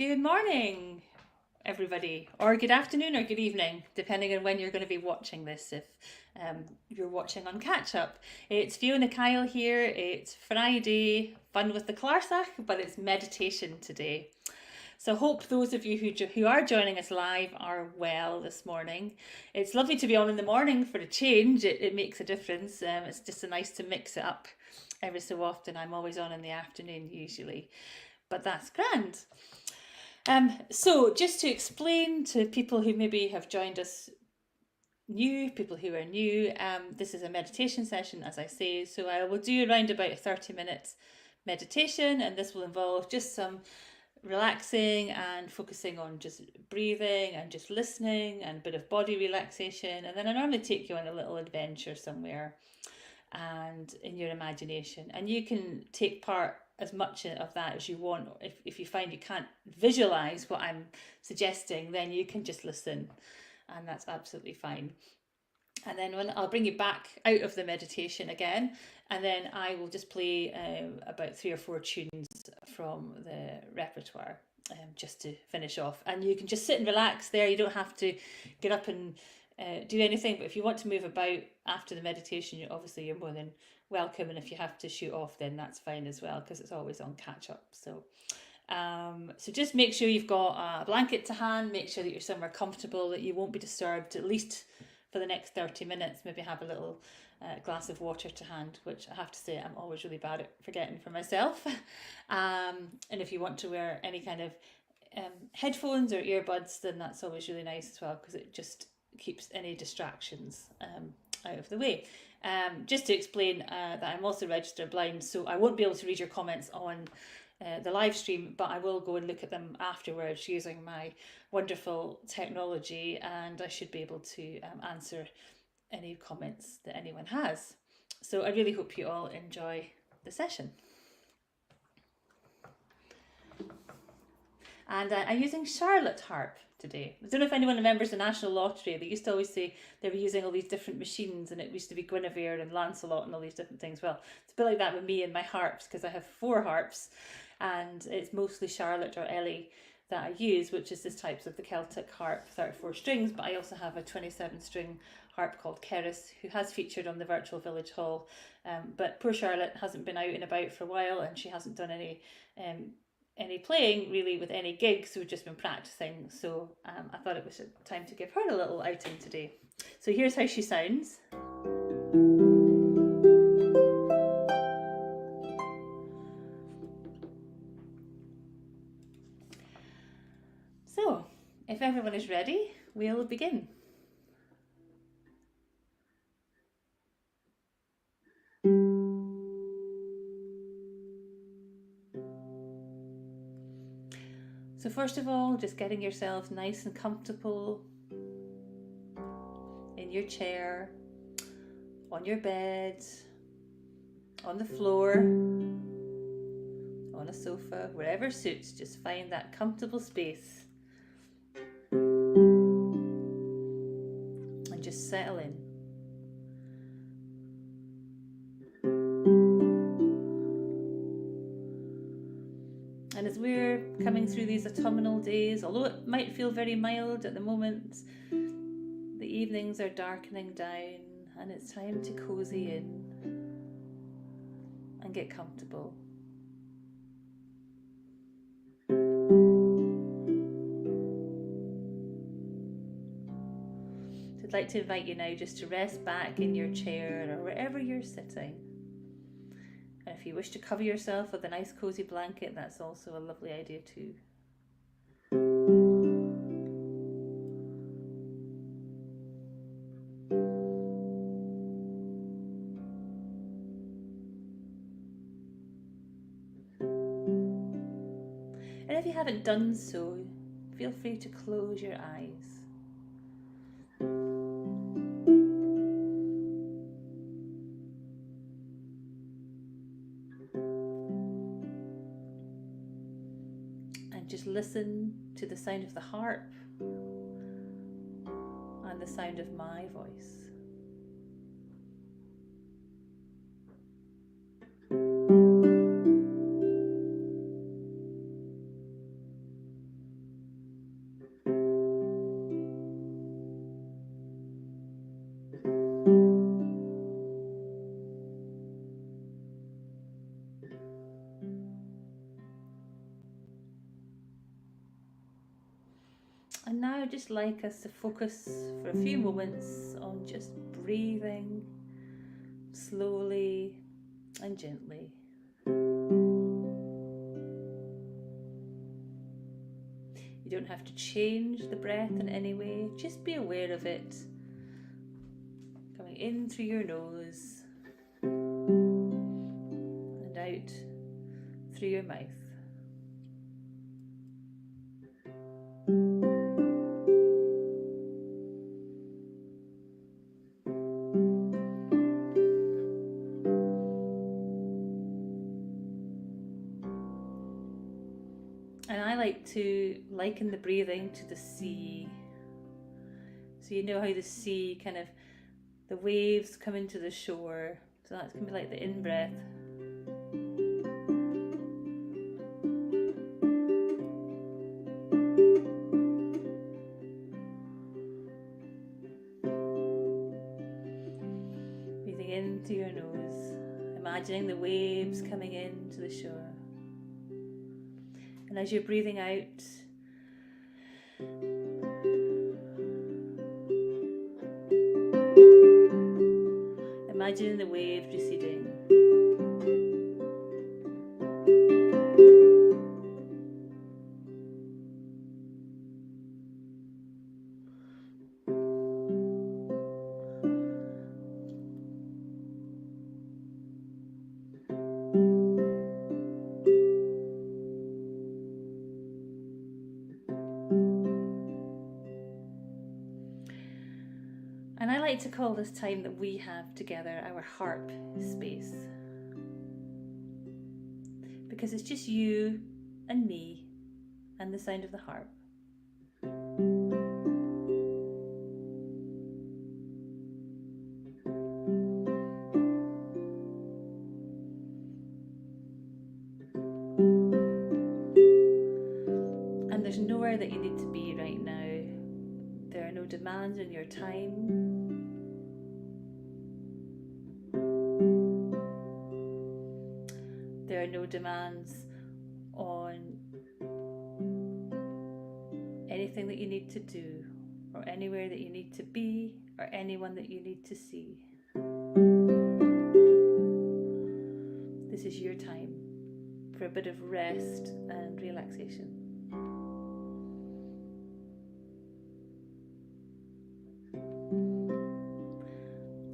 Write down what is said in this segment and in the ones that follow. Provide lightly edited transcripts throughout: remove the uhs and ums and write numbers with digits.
Good morning, everybody, or good afternoon or good evening, depending on when you're going to be watching this, if you're watching on catch up. It's Fiona Kyle here. It's Friday, fun with the Clarsach, but it's meditation today. So hope those of you who are joining us live are well this morning. It's lovely to be on in the morning for a change. It makes a difference. It's just nice to mix it up every so often. I'm always on in the afternoon usually, but that's grand. So just to explain to people who maybe have joined us people who are new, this is a meditation session, as I say. So I will do around about 30 minutes meditation, and this will involve just some relaxing and focusing on just breathing and just listening and a bit of body relaxation. And then I normally take you on a little adventure somewhere and in your imagination, and you can take part as much of that as you want. If you find you can't visualize what I'm suggesting, then you can just listen, and that's absolutely fine. And then when I'll bring you back out of the meditation again, and then I will just play about 3 or 4 tunes from the repertoire just to finish off. And you can just sit and relax there. You don't have to get up and do anything, but if you want to move about after the meditation, you're more than welcome. And if you have to shoot off, then that's fine as well, because it's always on catch up. So just make sure you've got a blanket to hand. Make sure that you're somewhere comfortable, that you won't be disturbed at least for the next 30 minutes. Maybe have a little glass of water to hand, which I have to say I'm always really bad at forgetting for myself. And if you want to wear any kind of headphones or earbuds, then that's always really nice as well, because it just keeps any distractions out of the way. Just to explain that I'm also registered blind, so I won't be able to read your comments on the live stream, but I will go and look at them afterwards using my wonderful technology, and I should be able to answer any comments that anyone has. So I really hope you all enjoy the session. And I'm using Celtic Harp today. I don't know if anyone remembers the National Lottery. They used to always say they were using all these different machines, and it used to be Guinevere and Lancelot and all these different things. Well, it's a bit like that with me and my harps, because I have 4 harps, and it's mostly Charlotte or Ellie that I use, which is this type of the Celtic Harp, 34 strings, but I also have a 27-string harp called Keris, who has featured on the Virtual Village Hall. But poor Charlotte hasn't been out and about for a while, and she hasn't done any playing really with any gigs, so we've just been practicing. So I thought it was time to give her a little outing today. So here's how she sounds. So if everyone is ready, we'll begin. So first of all, just getting yourself nice and comfortable in your chair, on your bed, on the floor, on a sofa, wherever suits. Just find that comfortable space and just settle in. And as we're coming through these autumnal days, although it might feel very mild at the moment, the evenings are darkening down, and it's time to cozy in and get comfortable. So I'd like to invite you now just to rest back in your chair or wherever you're sitting. And if you wish to cover yourself with a nice cozy blanket, that's also a lovely idea too. And if you haven't done so, feel free to close your eyes. And just listen to the sound of the harp and the sound of my voice. I'd just like us to focus for a few moments on just breathing slowly and gently. You don't have to change the breath in any way, just be aware of it. Coming in through your nose and out through your mouth. And I like to liken the breathing to the sea. So you know how the sea kind of, the waves come into the shore. So that's going to be like the in-breath. Breathing in through your nose, imagining the waves coming into the shore. And as you're breathing out, imagining the wave receding. And I like to call this time that we have together our harp space. Because it's just you and me and the sound of the harp. And there's nowhere that you need to be right now. There are no demands on your time. There are no demands on anything that you need to do, or anywhere that you need to be, or anyone that you need to see. This is your time for a bit of rest and relaxation.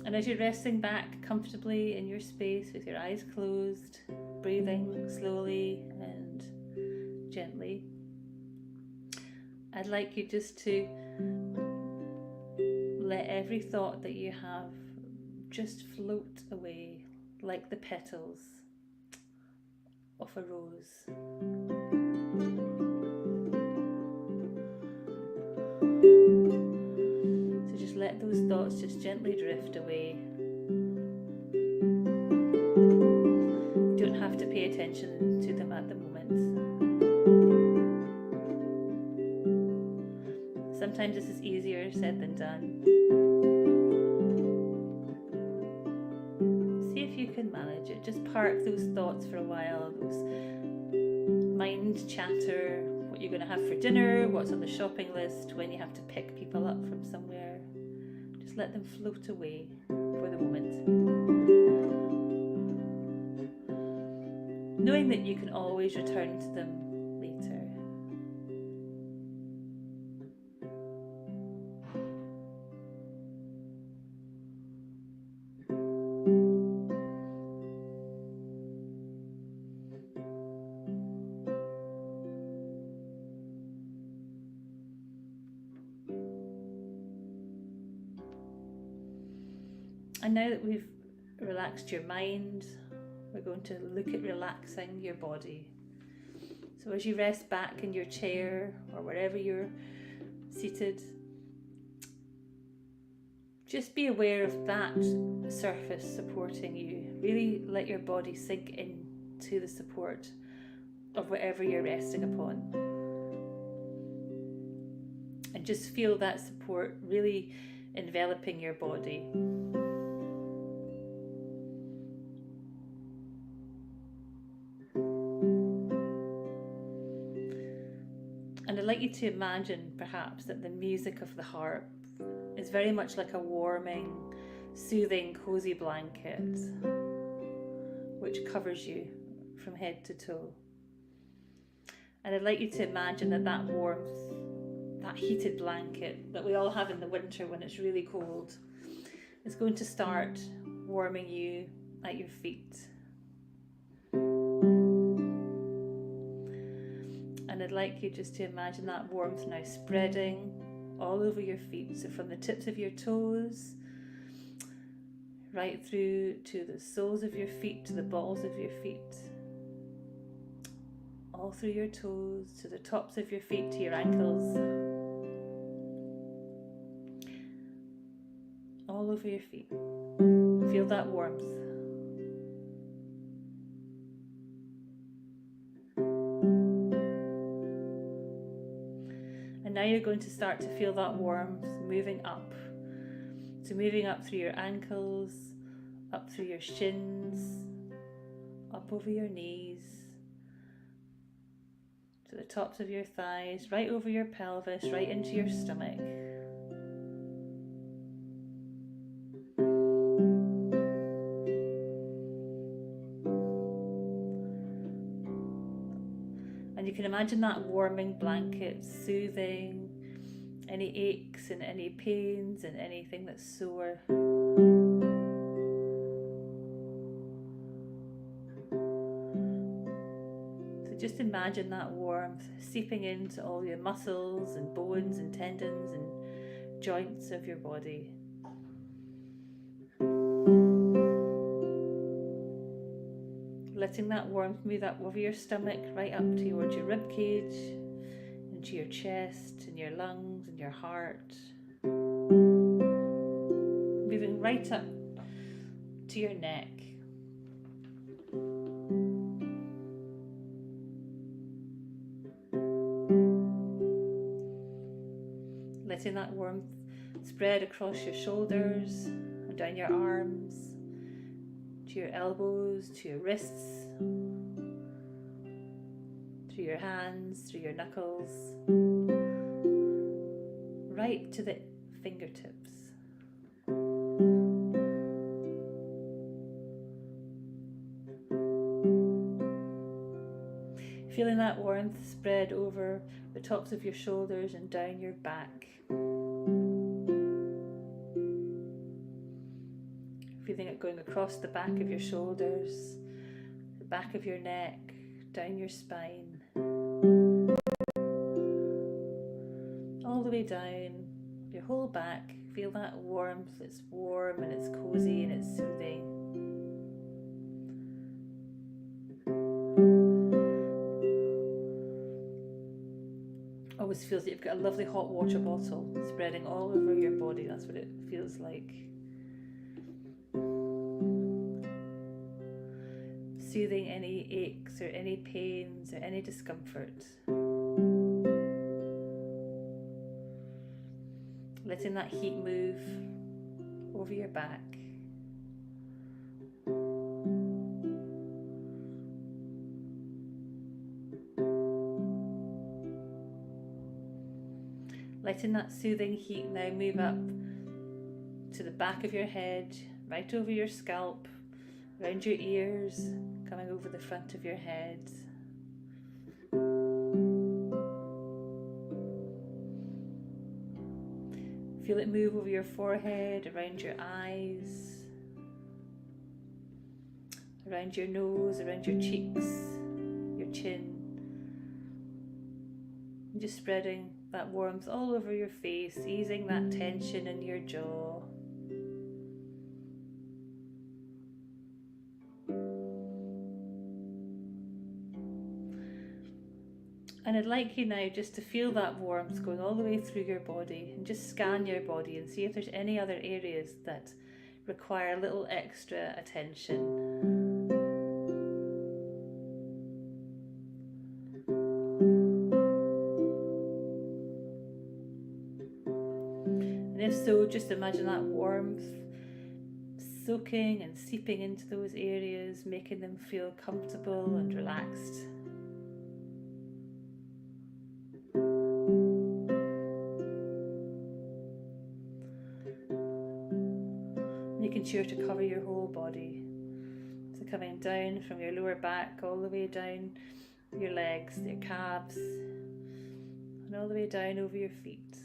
And as you're resting back comfortably in your space with your eyes closed, breathing slowly and gently, I'd like you just to let every thought that you have just float away like the petals of a rose. So just let those thoughts just gently drift away. You don't have to pay attention to them at the moment. Sometimes this is easier said than done. See if you can manage it. Just park those thoughts for a while, those mind chatter, what you're going to have for dinner, what's on the shopping list, when you have to pick people up from somewhere. Just let them float away for the moment. Knowing that you can always return to them later. And now that we've relaxed your mind, we're going to look at relaxing your body. So as you rest back in your chair or wherever you're seated, just be aware of that surface supporting you. Really let your body sink into the support of whatever you're resting upon. And just feel that support really enveloping your body. And I'd like you to imagine perhaps that the music of the harp is very much like a warming, soothing, cozy blanket which covers you from head to toe. And I'd like you to imagine that warmth, that heated blanket that we all have in the winter when it's really cold, is going to start warming you at your feet. And I'd like you just to imagine that warmth now spreading all over your feet. So from the tips of your toes, right through to the soles of your feet, to the balls of your feet. All through your toes, to the tops of your feet, to your ankles. All over your feet. Feel that warmth. And now you're going to start to feel that warmth moving up. So moving up through your ankles, up through your shins, up over your knees, to the tops of your thighs, right over your pelvis, right into your stomach. And you can imagine that warming blanket soothing any aches and any pains and anything that's sore. So just imagine that warmth seeping into all your muscles and bones and tendons and joints of your body. Letting that warmth move up over your stomach, right up towards your rib cage, into your chest and your lungs and your heart. Moving right up to your neck. Letting that warmth spread across your shoulders and down your arms, to your elbows, to your wrists, through your hands, through your knuckles, right to the fingertips. Feeling that warmth spread over the tops of your shoulders and down your back. Feeling it going across the back of your shoulders, the back of your neck, down your spine, all the way down your whole back. Feel that warmth. It's warm and it's cozy and it's soothing. Always feels like you've got a lovely hot water bottle spreading all over your body. That's what it feels like. Soothing any aches or any pains or any discomfort. Letting that heat move over your back. Letting that soothing heat now move up to the back of your head, right over your scalp, around your ears, coming over the front of your head. Feel it move over your forehead, around your eyes, around your nose, around your cheeks, your chin. And just spreading that warmth all over your face, easing that tension in your jaw. And I'd like you now just to feel that warmth going all the way through your body, and just scan your body and see if there's any other areas that require a little extra attention. And if so, just imagine that warmth soaking and seeping into those areas, making them feel comfortable and relaxed. Repertoire to cover your whole body. So coming down from your lower back all the way down your legs, your calves, and all the way down over your feet.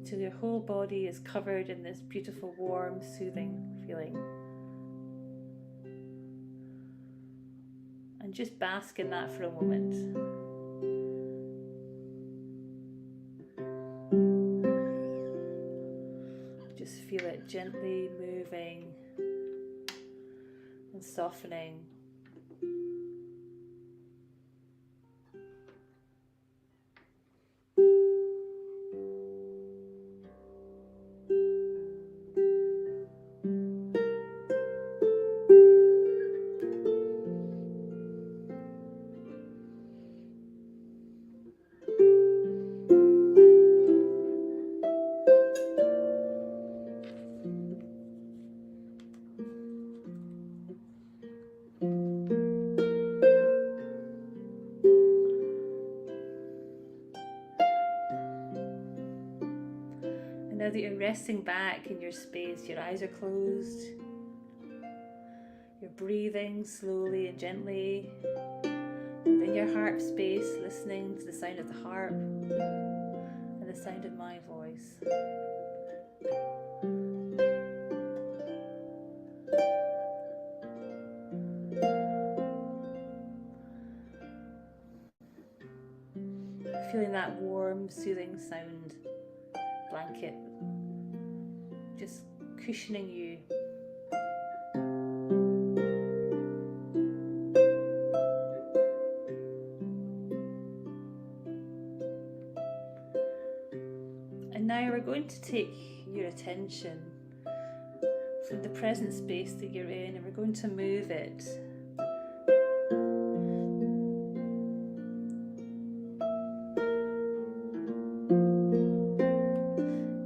Till your whole body is covered in this beautiful, warm, soothing feeling. And just bask in that for a moment. Just feel it gently moving and softening. Now that you're resting back in your space, your eyes are closed, you're breathing slowly and gently within your harp space, listening to the sound of the harp and the sound of my voice. Feeling that warm, soothing sound blanket just cushioning you. And now we're going to take your attention from the present space that you're in, and we're going to move it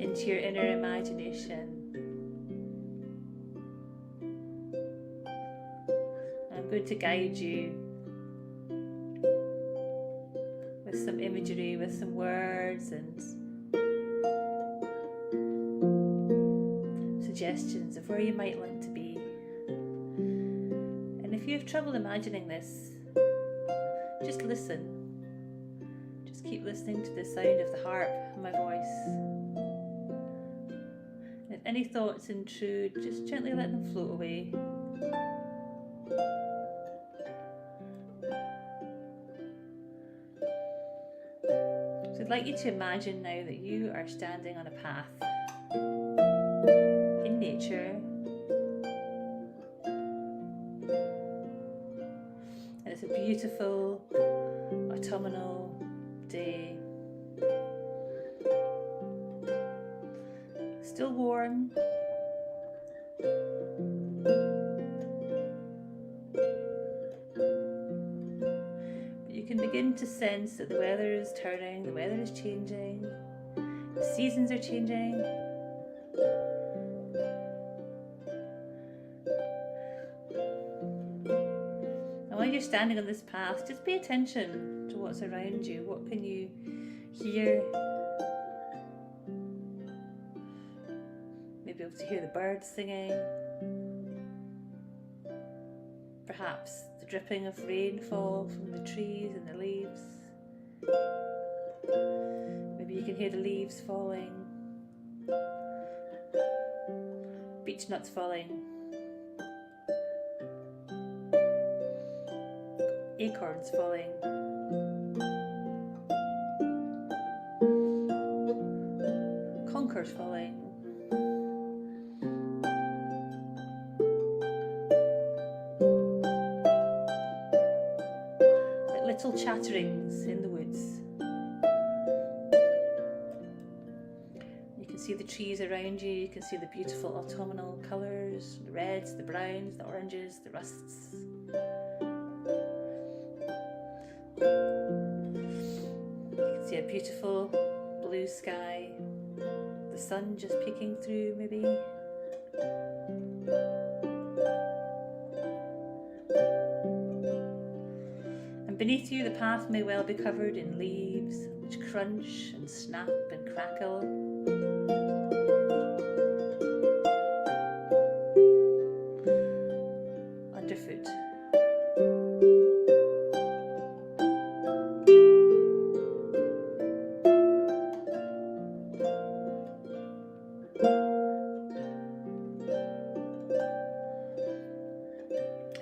into your inner imagination. I'm going to guide you with some imagery, with some words and suggestions of where you might like to be. And if you have trouble imagining this, just listen. Just keep listening to the sound of the harp and my voice. And if any thoughts intrude, just gently let them float away. So I'd like you to imagine now that you are standing on a path in nature, and it's a beautiful autumnal day, still warm, but you can begin to sense that the weather is turning, the weather is changing, the seasons are changing. While you're standing on this path, just pay attention to what's around you. What can you hear? Maybe able to hear the birds singing. Perhaps the dripping of rainfall from the trees and the leaves. Maybe you can hear the leaves falling. Beech nuts falling. Acorns falling. Conkers falling. Like little chatterings in the woods. You can see the trees around you, you can see the beautiful autumnal colours, the reds, the browns, the oranges, the rusts. See a beautiful blue sky, the sun just peeking through maybe. And beneath you the path may well be covered in leaves which crunch and snap and crackle.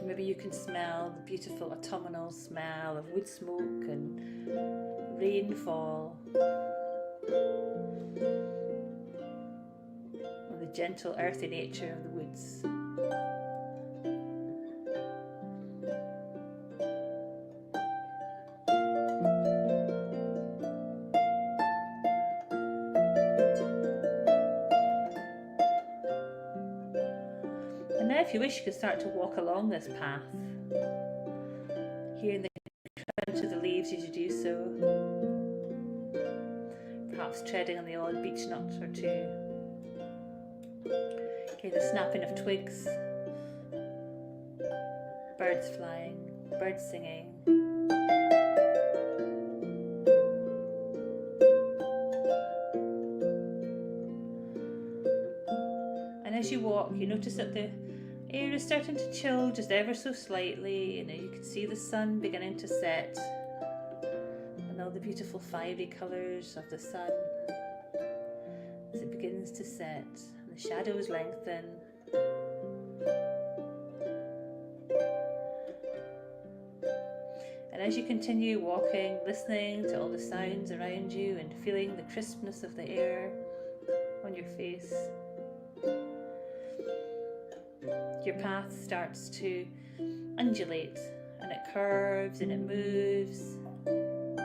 Maybe you can smell the beautiful autumnal smell of wood smoke and rainfall, and the gentle earthy nature of the woods. And now if you wish, you can start to walk along this path, hearing the crunch of the leaves as you do so, perhaps treading on the odd beech nut or two. Hear the snapping of twigs, birds flying, birds singing. And as you walk, you notice that the air is starting to chill just ever so slightly, and you can see the sun beginning to set, and all the beautiful fiery colours of the sun as it begins to set, and the shadows lengthen. And as you continue walking, listening to all the sounds around you and feeling the crispness of the air on your face, your path starts to undulate, and it curves and it moves, and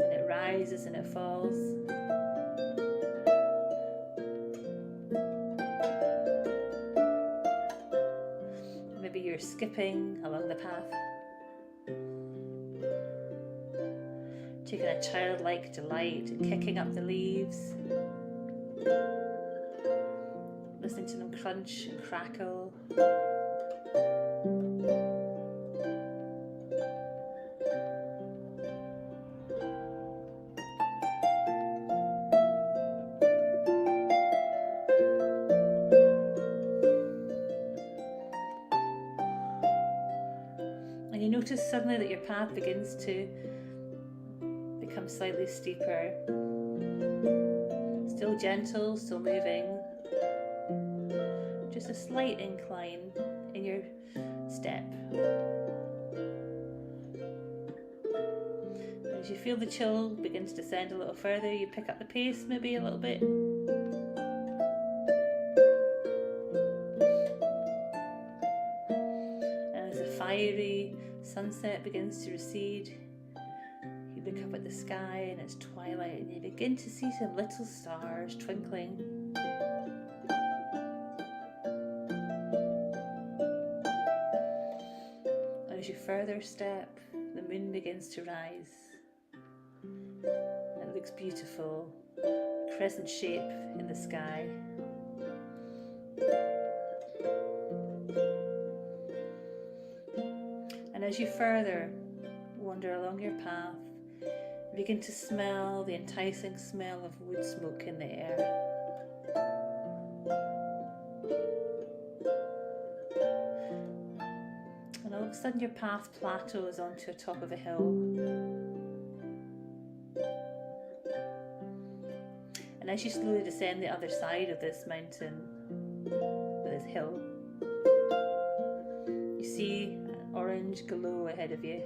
it rises and it falls. Maybe you're skipping along the path, taking a childlike delight in kicking up the leaves, listening to them crunch and crackle. And you notice suddenly that your path begins to become slightly steeper, still gentle, still moving. Just a slight incline in your step. As you feel the chill begins to descend a little further, you pick up the pace maybe a little bit. And as the fiery sunset begins to recede, you look up at the sky and it's twilight, and you begin to see some little stars twinkling. As you further step, the moon begins to rise. It looks beautiful, a crescent shape in the sky. And as you further wander along your path, you begin to smell the enticing smell of wood smoke in the air. And all of a sudden your path plateaus onto the top of a hill. And as you slowly descend the other side of this mountain, this hill, you see an orange glow ahead of you.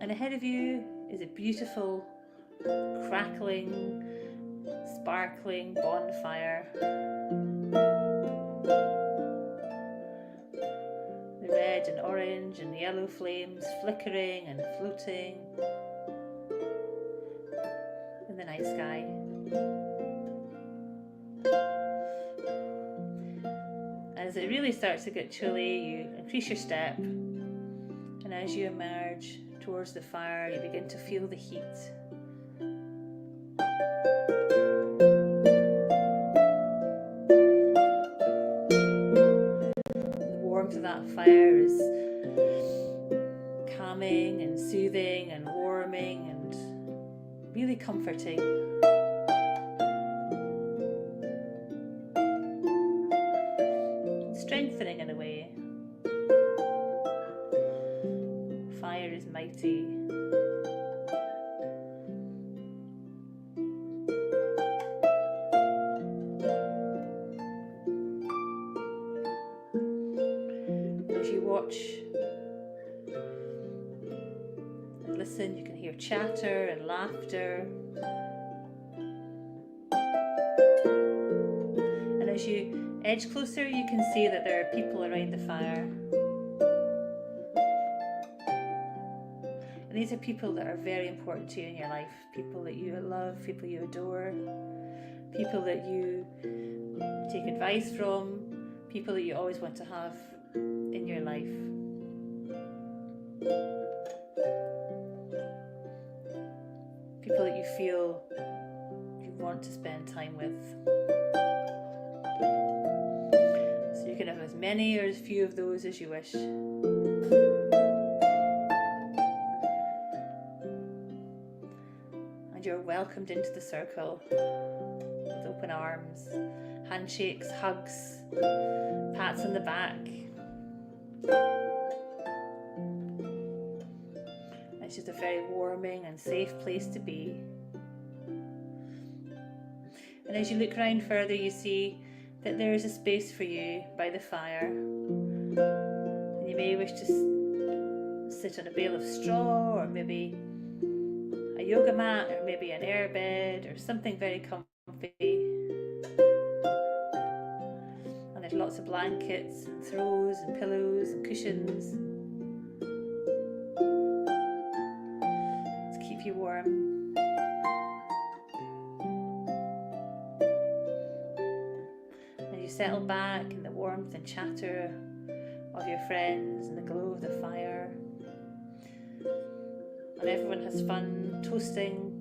And ahead of you is a beautiful, crackling, sparkling bonfire. The red and orange and yellow flames flickering and floating in the night sky. As it really starts to get chilly, you increase your step, and as you emerge towards the fire, you begin to feel the heat. The warmth of that fire is calming and soothing and warming and really comforting. Strengthening in a way. Fire is mighty. watch. And listen, you can hear chatter and laughter. And as you edge closer, you can see that there are people around the fire. And these are people that are very important to you in your life. People that you love, people you adore, people that you take advice from, people that you always want to have in your life. People that you feel you want to spend time with. So you can have as many or as few of those as you wish. And you're welcomed into the circle with open arms, handshakes, hugs, pats on the back. It's just a very warming and safe place to be. And as you look around further, you see that there is a space for you by the fire. And you may wish to sit on a bale of straw, or maybe a yoga mat, or maybe an air bed, or something very comfy. And there's lots of blankets and throws and pillows and cushions to keep you warm. And you settle back in the warmth and chatter of your friends and the glow of the fire. And everyone has fun toasting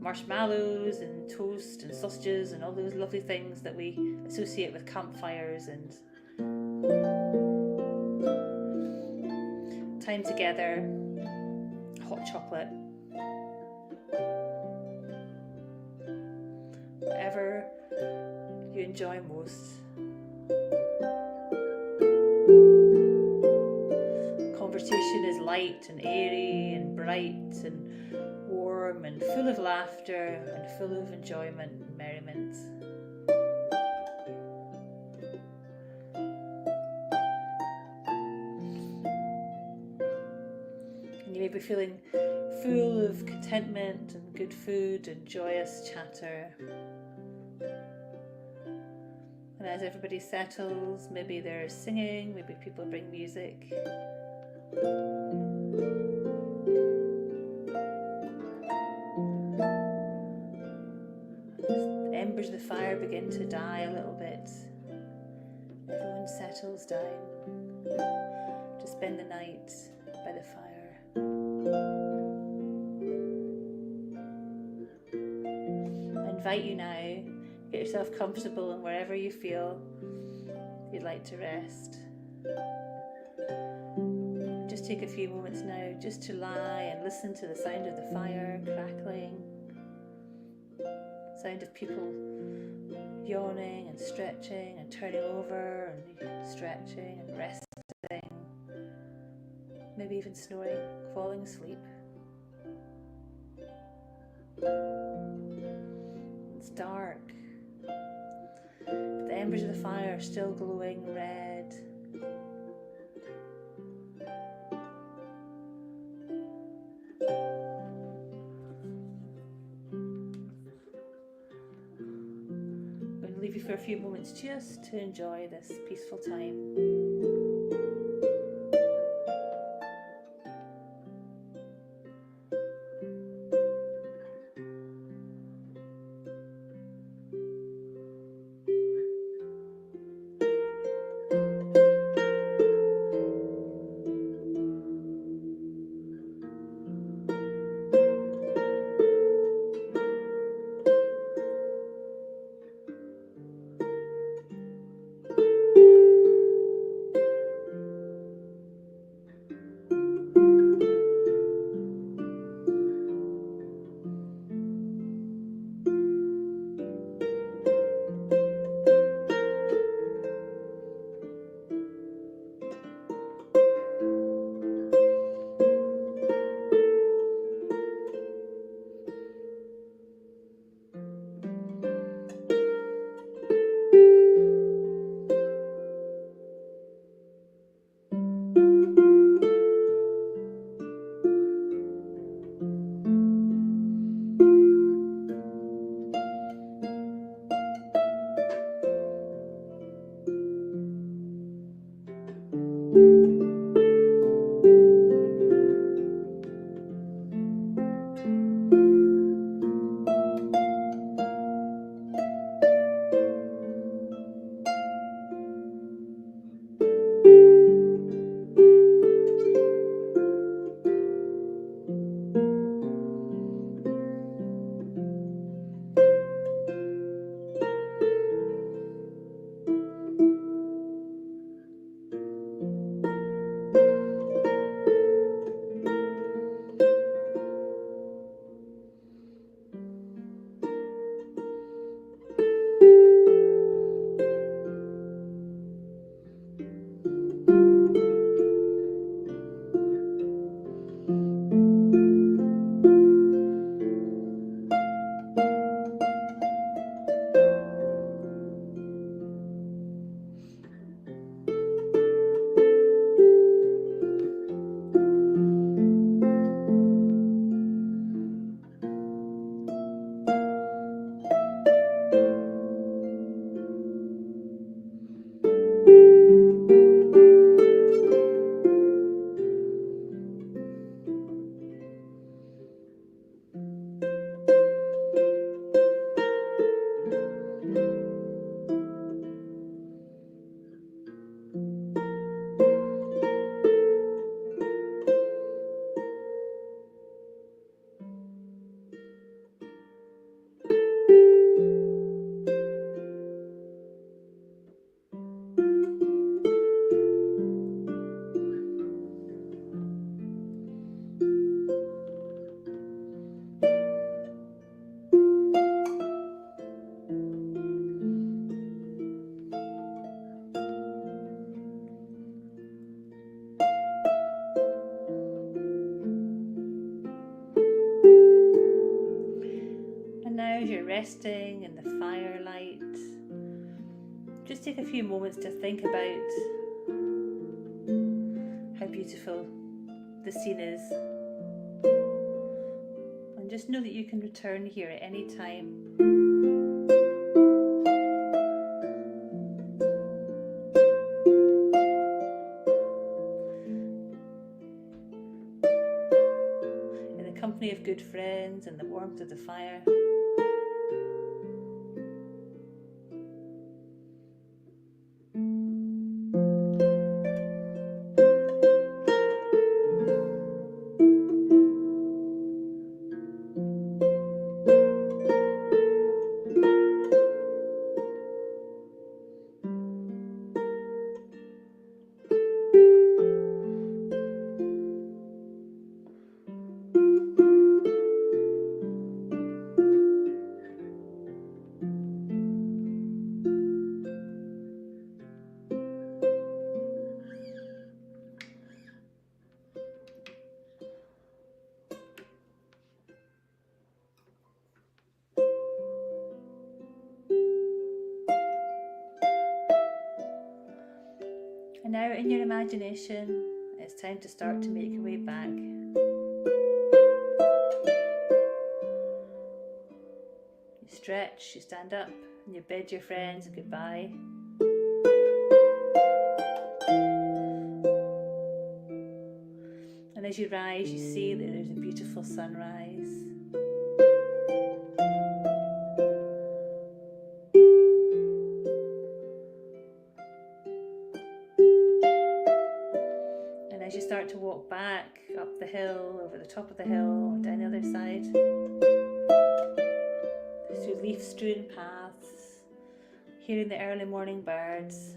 marshmallows and toast and sausages and all those lovely things that we associate with campfires and time together, hot chocolate, whatever you enjoy most. Conversation is light and airy and bright and warm and full of laughter and full of enjoyment and merriment. And you may be feeling full of contentment and good food and joyous chatter. And as everybody settles, maybe there's singing, maybe people bring music. The embers of the fire begin to die a little bit. Everyone settles down to spend the night by the fire. I invite you now, get yourself comfortable and wherever you feel you'd like to rest. Just take a few moments now just to lie and listen to the sound of the fire crackling, sound of people yawning and stretching and turning over and stretching and resting, maybe even snoring, falling asleep. It's dark, but the embers of the fire are still glowing red. Leave you for a few moments just to enjoy this peaceful time. resting in the firelight, just take a few moments to think about how beautiful the scene is. And just know that you can return here at any time. In the company of good friends and the warmth of the fire. And now in your imagination, it's time to start to make your way back. You stretch, you stand up, and you bid your friends goodbye. And as you rise, you see that there's a beautiful sunrise. As you start to walk back up the hill, over the top of the hill, down the other side, through leaf-strewn paths, hearing the early morning birds,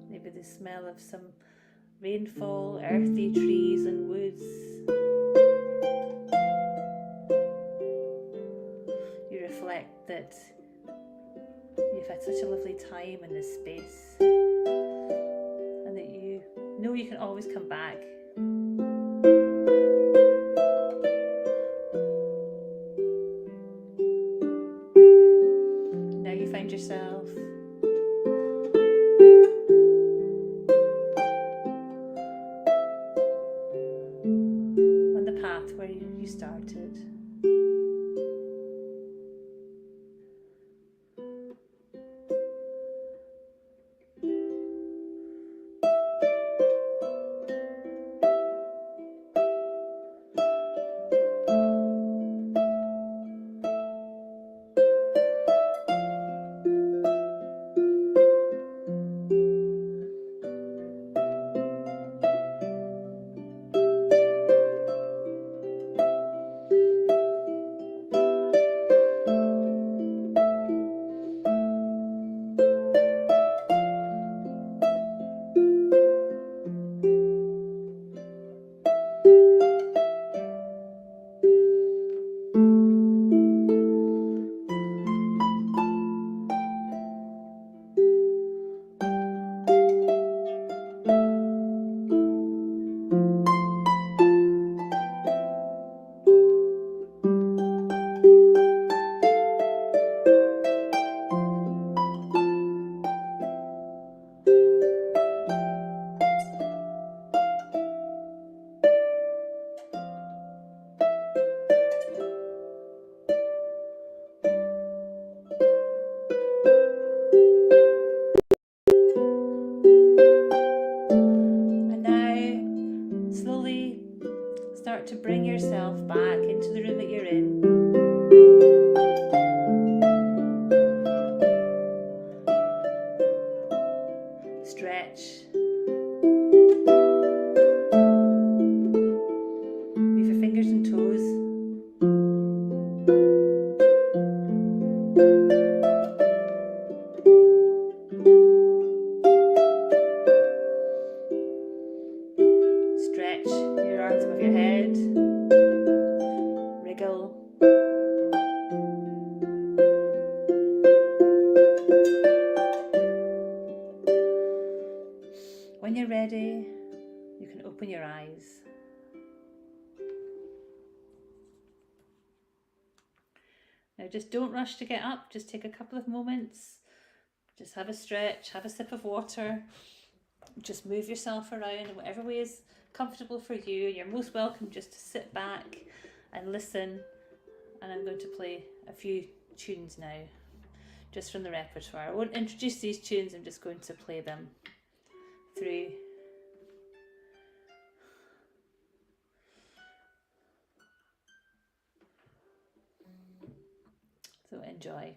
maybe the smell of some rainfall, earthy trees and woods. You reflect that you've had such a lovely time in this space, and that you know you can always come back. Now you find yourself on the path where you started. To bring yourself back into the room that you're in. Stretch. Move your fingers and toes. Stretch your arms above your head. Wriggle. Now just don't rush to get up, just take a couple of moments, just have a stretch, have a sip of water, just move yourself around in whatever way is comfortable for you. You're most welcome just to sit back and listen, and I'm going to play a few tunes now, just from the repertoire. I won't introduce these tunes, I'm just going to play them through. So enjoy.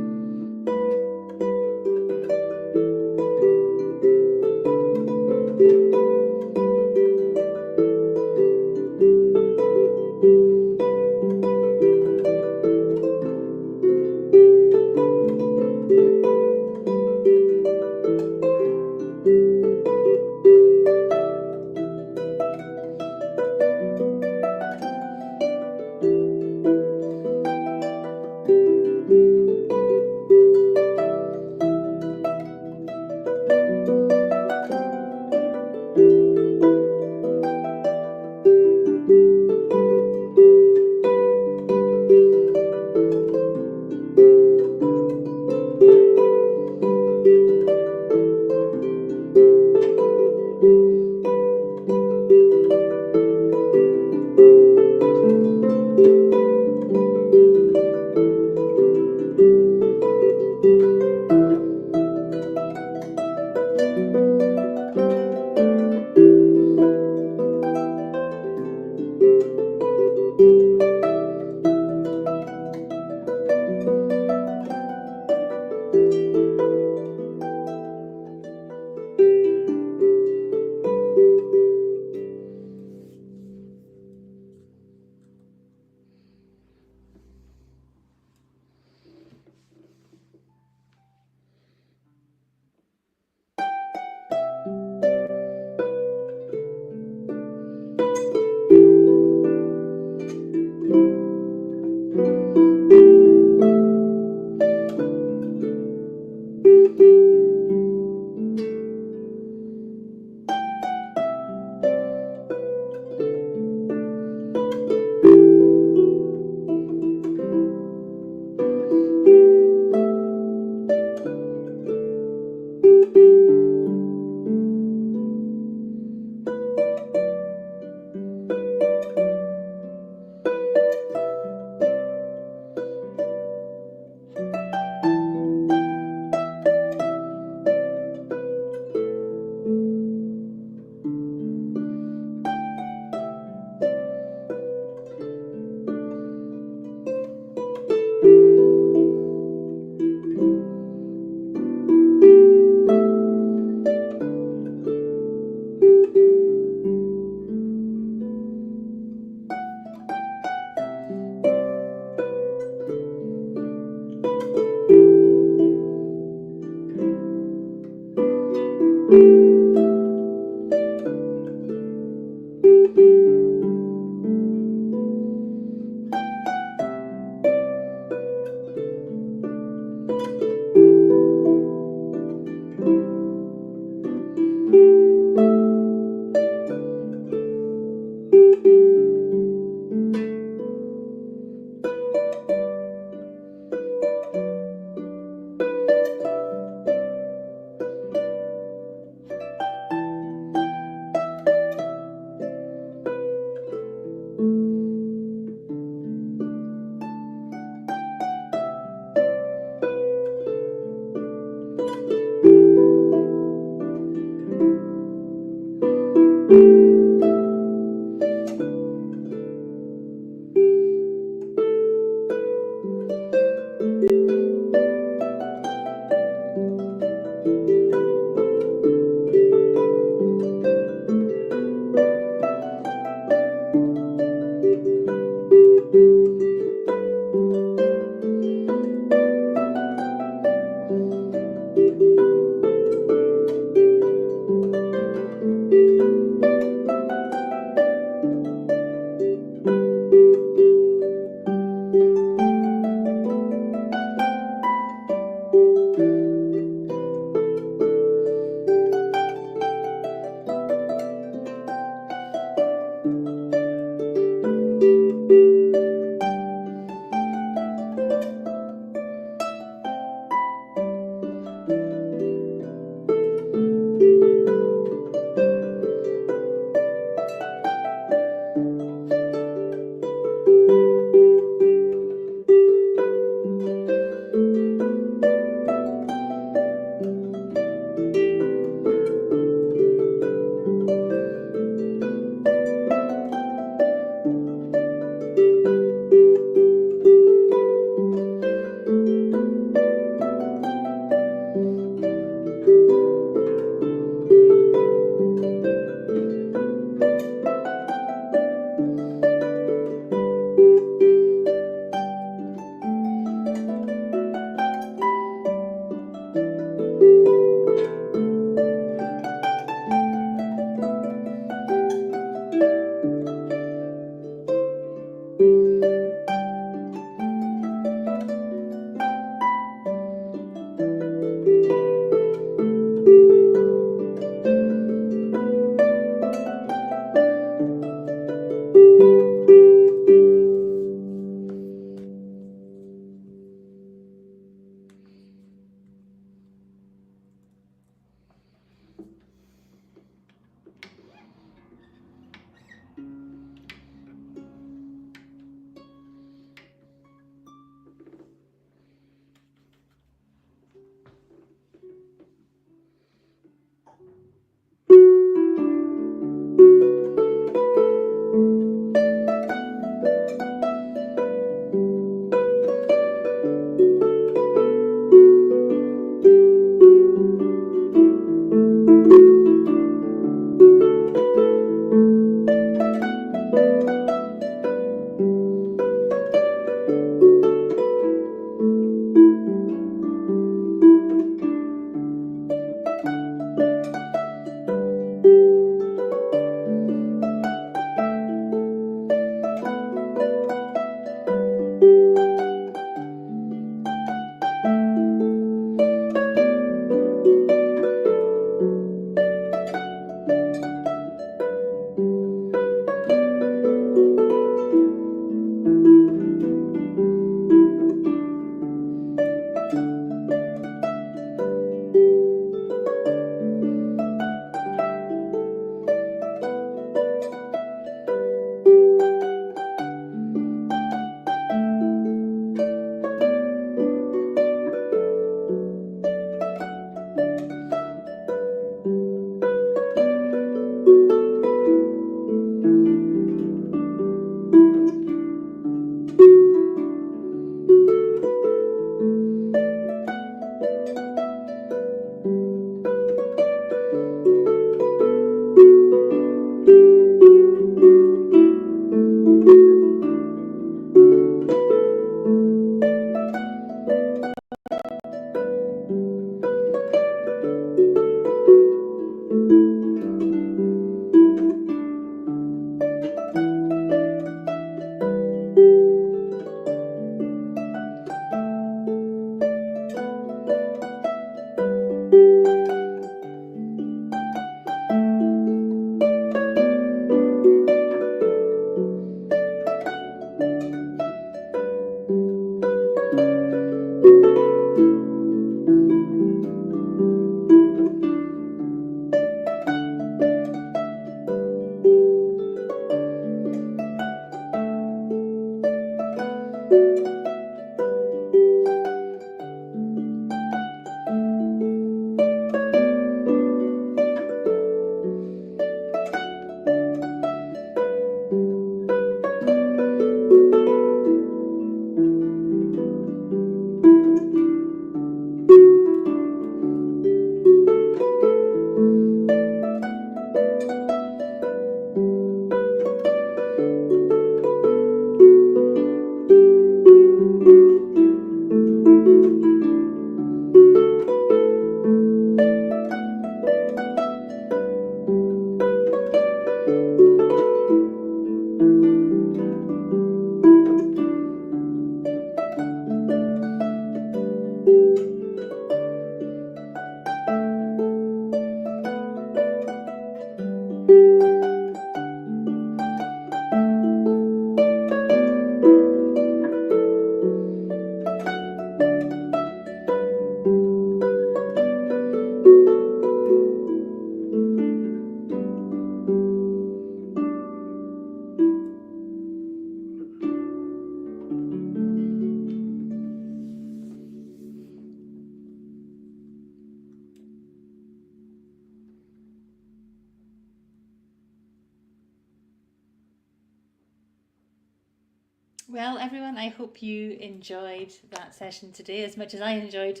Well, everyone, I hope you enjoyed that session today as much as I enjoyed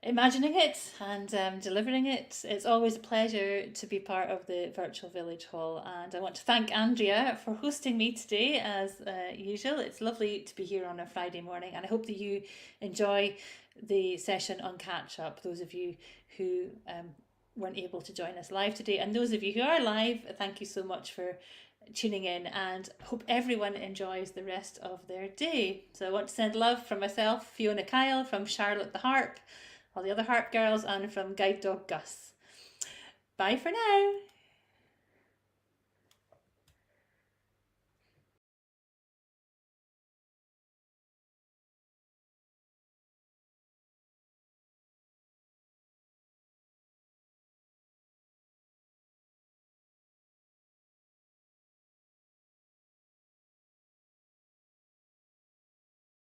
imagining it and delivering it. It's always a pleasure to be part of the virtual village hall, and I want to thank Andrea for hosting me today as usual. It's lovely to be here on a Friday morning, and I hope that you enjoy the session on catch up, those of you who weren't able to join us live today. And those of you who are live, thank you so much for tuning in, and hope everyone enjoys the rest of their day. So I want to send love from myself, Fiona Kyle, from Charlotte the Harp, all the other harp girls, and from Guide Dog Gus. Bye for now.